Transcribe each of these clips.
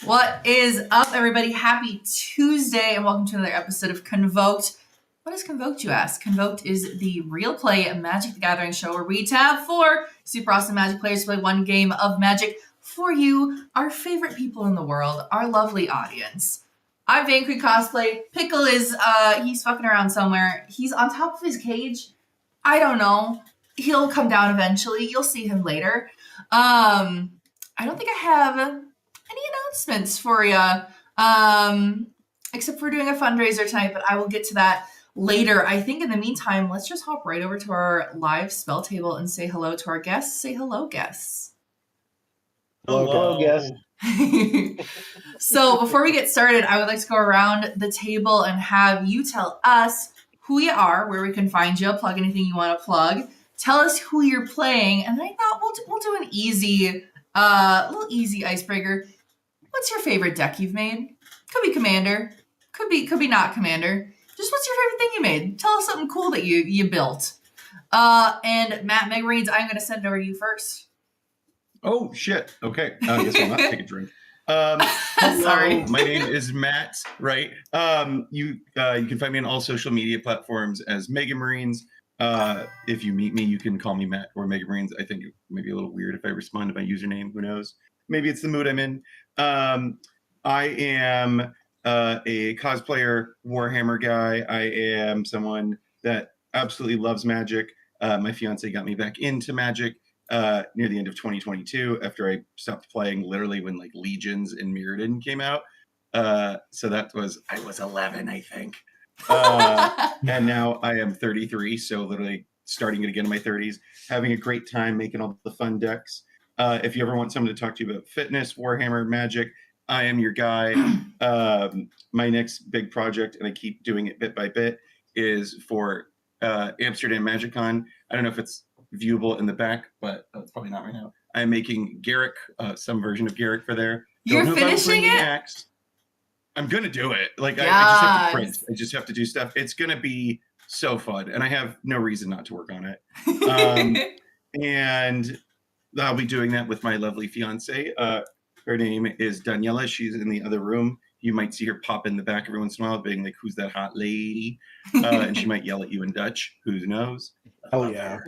What is up, everybody? Happy Tuesday, and welcome to another episode of Convoked. What is Convoked, you ask? Convoked is the real play Magic the Gathering show where we tab four super awesome Magic players to play one game of Magic for you, our favorite people in the world, our lovely audience. I'm Quigg Cosplay. Pickle is, he's fucking around somewhere. He's on top of his cage. I don't know. He'll come down eventually. You'll see him later. I don't think I have any announcements for you, except for doing a fundraiser tonight, but I will get to that later. I think in the meantime, let's just hop right over to our live spell table and say hello to our guests. Say hello, guests. Hello, guests. So before we get started, I would like to go around the table and have you tell us who you are, where we can find you, plug anything you want to plug, tell us who you're playing, and then I thought we'll do an easy, little easy icebreaker. What's your favorite deck you've made? Could be Commander, could be not Commander. Just what's your favorite thing you made? Tell us something cool that you built. And Matt Megarines, I'm going to send it over to you first. Oh, shit. Okay. I guess I'll not take a drink. Hello, Sorry. My name is Matt, right? You can find me on all social media platforms as Mega Marines. If you meet me, you can call me Matt or Mega Marines. I think it may be a little weird if I respond to my username. Who knows? Maybe it's the mood I'm in. I am a cosplayer, Warhammer guy. I am someone that absolutely loves Magic. My fiance got me back into Magic near the end of 2022 after I stopped playing literally when like Legions and Mirrodin came out. So I was 11, I think. And now I am 33, so literally starting it again in my 30s, having a great time making all the fun decks. If you ever want someone to talk to you about fitness, Warhammer, Magic, I am your guy. My next big project, and I keep doing it bit by bit, is for Amsterdam MagicCon. I don't know if it's viewable in the back, but it's probably not right now. I'm making Garrick, some version of Garrick for there. You're finishing it? Next. I'm gonna do it. Like I just have to print. I just have to do stuff. It's gonna be so fun, and I have no reason not to work on it. And I'll be doing that with my lovely fiance. Her name is Daniela. She's in the other room. You might see her pop in the back every once in a while, being like, "Who's that hot lady?" And she might yell at you in Dutch. Who knows? Oh yeah.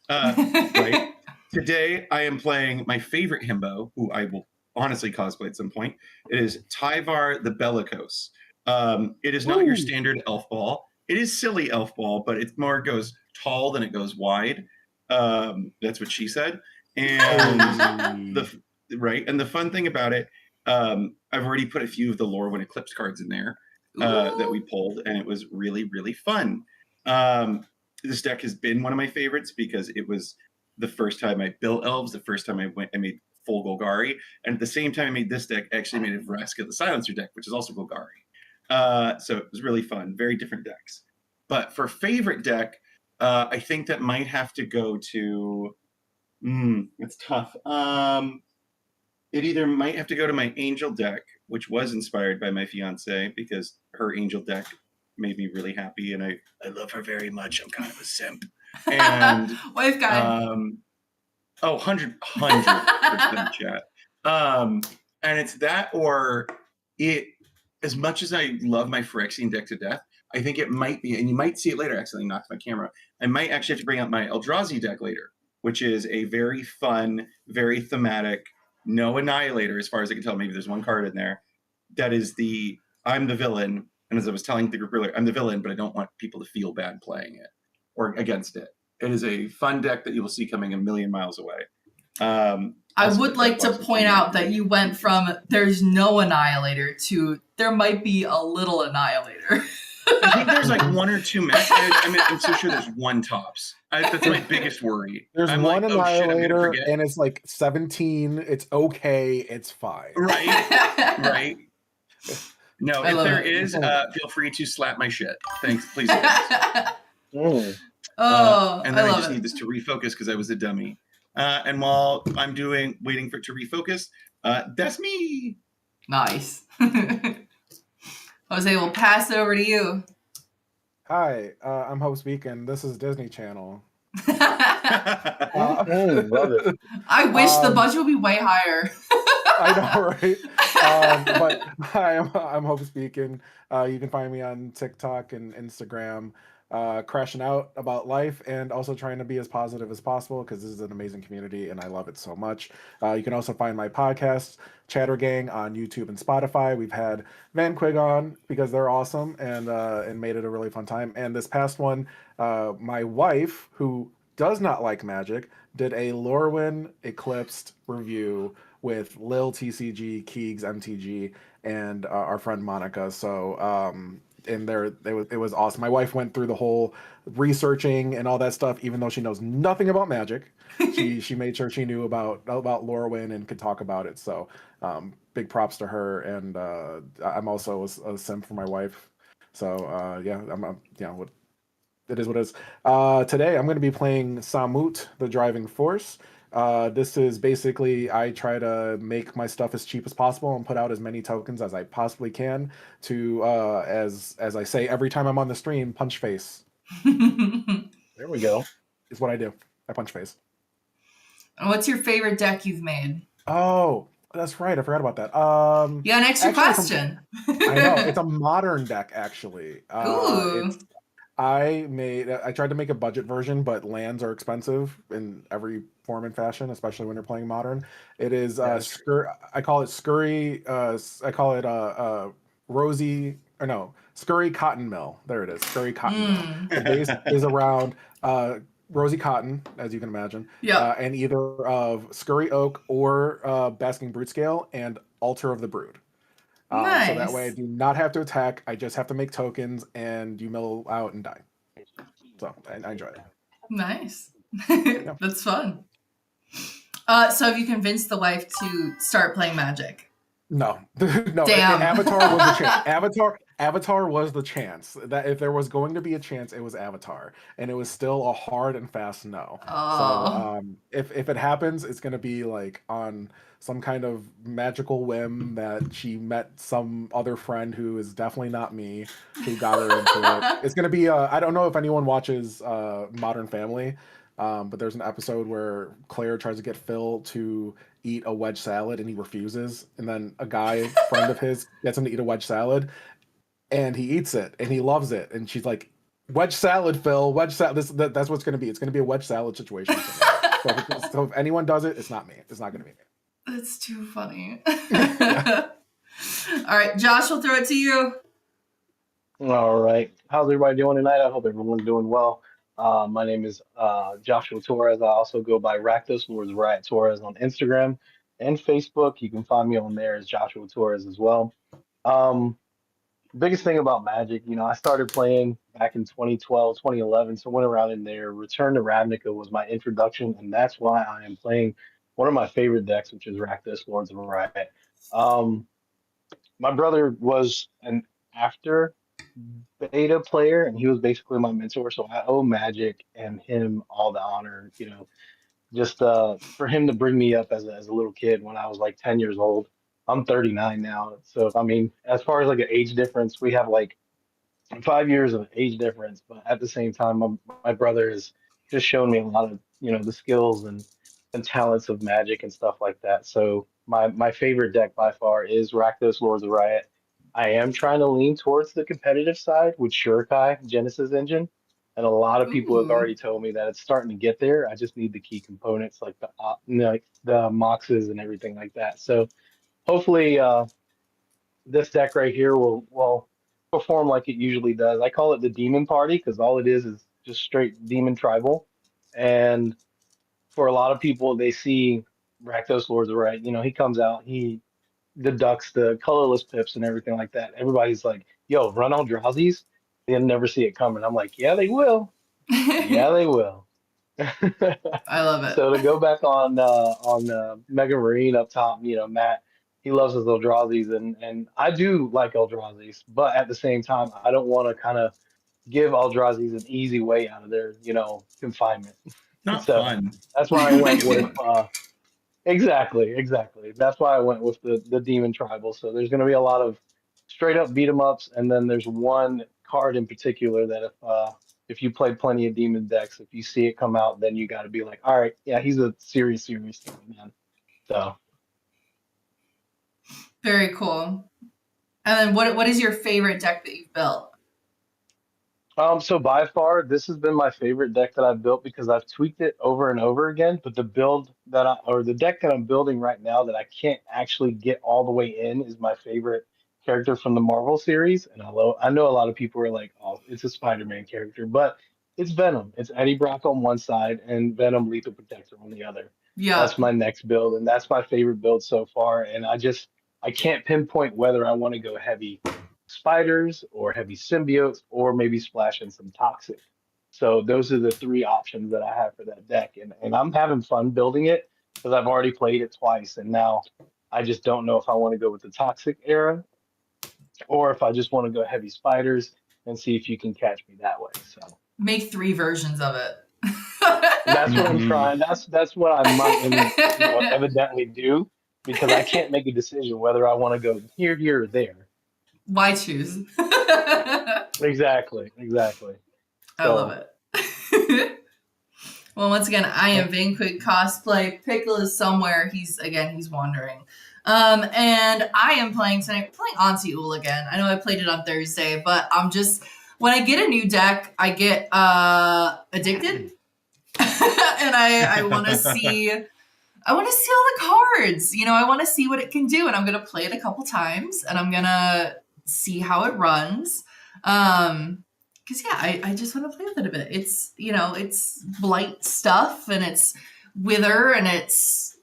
Right. Today I am playing my favorite himbo, who I will honestly cosplay at some point. It is Tyvar the Bellicose. It is not your standard elf ball. It is silly elf ball, but it more goes tall than it goes wide. That's what she said. And the fun thing about it, I've already put a few of the Lore when Eclipse cards in there that we pulled, and it was really, really fun. This deck has been one of my favorites because it was the first time I built elves, the first time I made full Golgari, and at the same time I made this deck, I actually made a Vraska the Silencer deck, which is also Golgari. So it was really fun, very different decks. But for favorite deck, I think that might have to go to, it's tough. It either might have to go to my Angel deck, which was inspired by my fiance because her Angel deck made me really happy, and I love her very much. I'm kind of a simp. And Wife guy. 100% chat. And it's that, or it. As much as I love my Phyrexian deck to death, I think it might be, and you might see it later. Accidentally knocked my camera. I might actually have to bring out my Eldrazi deck later, which is a very fun, very thematic, no Annihilator as far as I can tell. Maybe there's one card in there that is I'm the villain. And as I was telling the group earlier, I'm the villain, but I don't want people to feel bad playing it or against it. It is a fun deck that you will see coming a million miles away. I would like to point out that you went from there's no Annihilator to there might be a little Annihilator. I think there's like one or two max. I'm so sure there's one tops. That's my biggest worry. There's one Annihilator, and it's like 17. It's okay. It's fine. Right. No, if there is, feel free to slap my shit. Thanks, please. And then I just need this to refocus because I was a dummy. And while I'm waiting for it to refocus, that's me. Nice. Jose, we'll pass it over to you. Hi, I'm Host Beacon. This is Disney Channel. Love it. I wish the budget would be way higher. I know, right? But I'm Hope Speaking. You can find me on TikTok and Instagram, crashing out about life and also trying to be as positive as possible because this is an amazing community and I love it so much. You can also find my podcast, Chatter Gang, on YouTube and Spotify. We've had Van Quigg on because they're awesome and made it a really fun time. And this past one, my wife, who does not like magic, did a Lorwyn Eclipsed review with Lil TCG, Keegs MTG, and our friend Monica. So and it was awesome. My wife went through the whole researching and all that stuff, even though she knows nothing about magic. She made sure she knew about Lorwyn and could talk about it. So big props to her. And I'm also a sim for my wife. So yeah, it is what it is. Today I'm going to be playing Samut, the Driving Force. This is basically I try to make my stuff as cheap as possible and put out as many tokens as I possibly can to, as I say every time I'm on the stream, punch face. There we go. Is what I do. I punch face. What's your favorite deck you've made? Oh, that's right. I forgot about that. You got an extra question. I know. It's a modern deck, actually. Ooh. I tried to make a budget version, but lands are expensive in every form and fashion, especially when you're playing modern. It is I call it Scurry. I call it Rosie. Or no, Scurry Cotton Mill. There it is, Scurry Cotton Mill. The base is around Rosy Cotton, as you can imagine. Yeah. And either of Scurry Oak or Basking Brute Scale and Altar of the Brood. Nice. So that way I do not have to attack. I just have to make tokens and you mill out and die. So I enjoy it. Nice. That's fun. So have you convinced the wife to start playing Magic? No. No. Damn. Avatar was the chance. Avatar was the chance. That if there was going to be a chance, it was Avatar. And it was still a hard and fast no. Oh. So if it happens, it's gonna be like on some kind of magical whim that she met some other friend who is definitely not me, who got her into it. It's gonna be I don't know if anyone watches Modern Family, but there's an episode where Claire tries to get Phil to eat a wedge salad and he refuses, and then a guy friend of his gets him to eat a wedge salad, and he eats it and he loves it, and she's like, "Wedge salad, Phil, wedge salad." That's what it's gonna be. It's gonna be a wedge salad situation. So if anyone does it, it's not me. It's not gonna be me. That's too funny. All right, Josh, we'll throw it to you. All right. How's everybody doing tonight? I hope everyone's doing well. My name is Joshua Torres. I also go by Rakdos, Lords Riot Torres on Instagram and Facebook. You can find me on there as Joshua Torres as well. Biggest thing about Magic, I started playing back in 2012, 2011, so went around in there. Return to Ravnica was my introduction, and that's why I am playing one of my favorite decks, which is Rakdos, Lords of Riot. My brother was an after beta player, and he was basically my mentor. So I owe Magic and him all the honor, just for him to bring me up as a little kid when I was like 10 years old. I'm 39 now. So, I mean, as far as like an age difference, we have like 5 years of age difference. But at the same time, my brother has just shown me a lot of, the skills and talents of Magic and stuff like that. So my favorite deck by far is Rakdos Lords of Riot. I am trying to lean towards the competitive side with Shurikai Genesis Engine, and a lot of people have Ooh. already told me that it's starting to get there. I just need the key components like the Moxes and everything like that. So hopefully, this deck right here will perform like it usually does. I call it the Demon Party because all it is just straight Demon Tribal, and for a lot of people, they see Rakdos Lords of Riot. He comes out, he deducts the colorless pips and everything like that. Everybody's like, "Yo, run on Drowsies." They'll never see it coming. I'm like, "Yeah, they will. Yeah, they will." I love it. So to go back on Mega Marine up top, Matt, he loves his Eldrazi's, and I do like Eldrazi's, but at the same time, I don't want to kind of give Eldrazi's an easy way out of their confinement. Not So fun. that's why I went with exactly. That's why I went with the Demon Tribal. So there's going to be a lot of straight up beat 'em ups, and then there's one card in particular that if you play plenty of demon decks, if you see it come out, then you got to be like, all right, yeah, he's a serious thing, man. So. Very cool. And then what is your favorite deck that you've built? So by far, this has been my favorite deck that I've built because I've tweaked it over and over again. But the deck that I'm building right now that I can't actually get all the way in is my favorite character from the Marvel series. And I know a lot of people are like, oh, it's a Spider-Man character, but it's Venom. It's Eddie Brock on one side and Venom Lethal Protector on the other. Yeah. That's my next build, and that's my favorite build so far. And I can't pinpoint whether I want to go heavy spiders or heavy symbiotes or maybe splash in some toxic. So those are the three options that I have for that deck. And I'm having fun building it because I've already played it twice. And now I just don't know if I want to go with the toxic era or if I just want to go heavy spiders and see if you can catch me that way. So Make 3 versions of it. that's what I'm trying. That's what I might evidently do because I can't make a decision whether I want to go here, or there. Why choose? Exactly. I love it. Well, once again, I am Quigg Cosplay. Pickle is somewhere. He's wandering. And I am playing tonight. We're playing Anti-Ul again. I know I played it on Thursday, but I'm just, when I get a new deck, I get addicted. And I want to see all the cards. You know, I want to see what it can do, and I'm gonna play it a couple times, and I'm gonna see how it runs. Because I just want to play with it a bit. It's, you know, it's blight stuff, and it's wither, and it's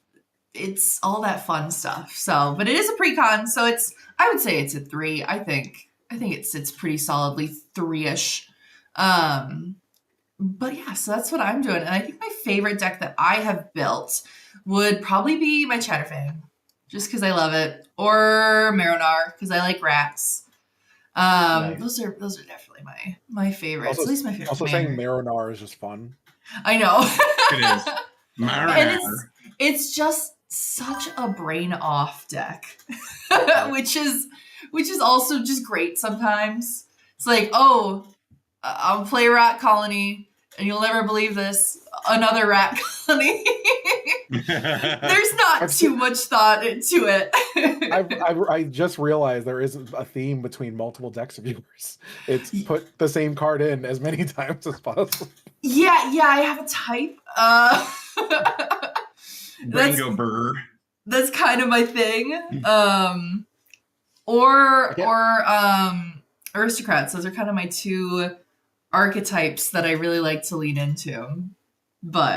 all that fun stuff. So, but it is a precon, so I would say it's a 3. I think it sits pretty solidly 3-ish. But yeah, so that's what I'm doing. And I think my favorite deck that I have built would probably be my Chatterfang, just because I love it, or Maronar because I like rats. Nice. Those are definitely my favorites. Also, At least my favorite. also saying Maronar is just fun. I know. It is. And it's just such a brain off deck, which is also just great sometimes. It's like, oh, I'll play Rat Colony, and you'll never believe this, another Rat Colony. There's not too much thought into it. I just realized there is a theme between multiple decks of yours. It's put the same card in as many times as possible. Yeah, I have a type. Rango Burr. That's kind of my thing. Or aristocrats. Those are kind of my 2 archetypes that I really like to lean into. But